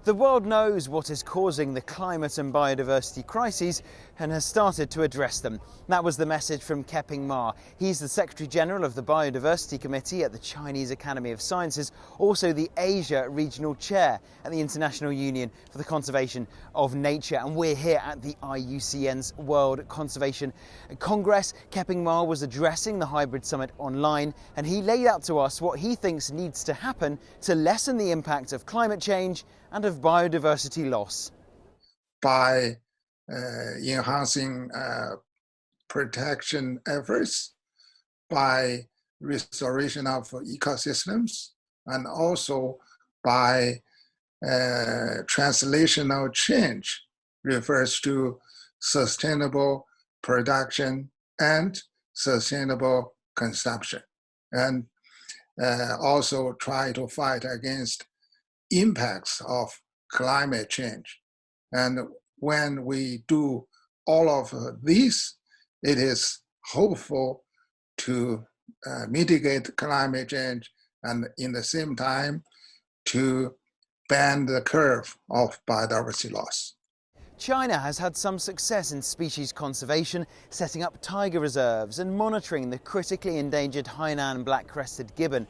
The world knows what is causing the climate and biodiversity crises and has started to address them. That was the message from Keping Ma. He's the Secretary General of the Biodiversity Committee at the Chinese Academy of Sciences, also the Asia Regional Chair at the International Union for the Conservation of Nature. And we're here at the IUCN's World Conservation Congress. Keping Ma was addressing the Hybrid Summit online, and he laid out to us what he thinks needs to happen to lessen the impact of climate change and of biodiversity loss. By enhancing protection efforts, by restoration of ecosystems, and also by translational change, refers to sustainable production and sustainable consumption, and also try to fight against impacts of climate change. And when we do all of these, it is hopeful to mitigate climate change and in the same time to bend the curve of biodiversity loss. China has had some success in species conservation, setting up tiger reserves and monitoring the critically endangered Hainan black-crested gibbon.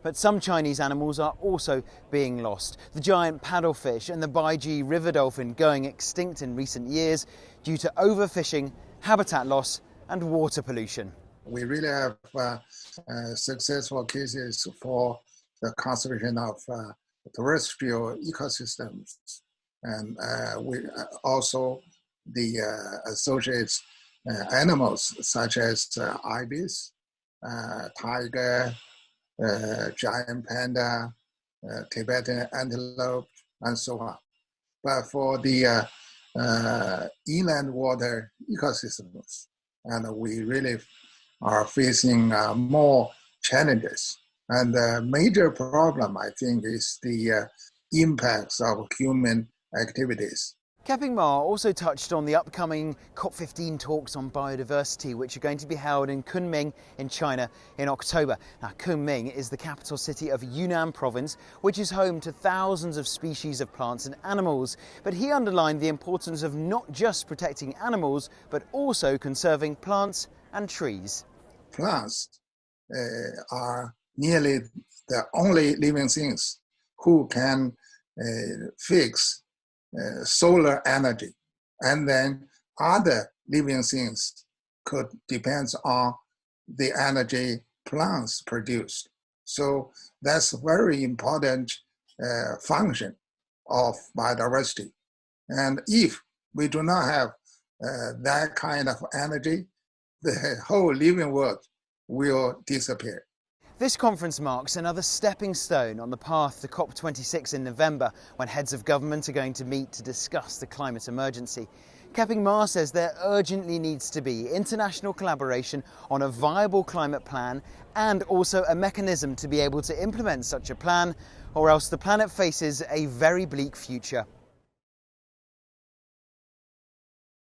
But some Chinese animals are also being lost. The giant paddlefish and the Baiji river dolphin going extinct in recent years due to overfishing, habitat loss and water pollution. We really have successful cases for the conservation of terrestrial ecosystems. And we also the associated animals such as ibis, tiger, giant panda, Tibetan antelope, and so on. But for the inland water ecosystems, and we really are facing more challenges. And the major problem, I think, is the impacts of human activities. Keping Ma also touched on the upcoming COP15 talks on biodiversity, which are going to be held in Kunming in China in October. Now, Kunming is the capital city of Yunnan province, which is home to thousands of species of plants and animals. But he underlined the importance of not just protecting animals, but also conserving plants and trees. Plants are nearly the only living things who can fix solar energy, and then other living things could depend on the energy plants produce. So that's a very important function of biodiversity. And if we do not have that kind of energy, the whole living world will disappear. This conference marks another stepping stone on the path to COP26 in November, when heads of government are going to meet to discuss the climate emergency. Keping Ma says there urgently needs to be international collaboration on a viable climate plan and also a mechanism to be able to implement such a plan, or else the planet faces a very bleak future.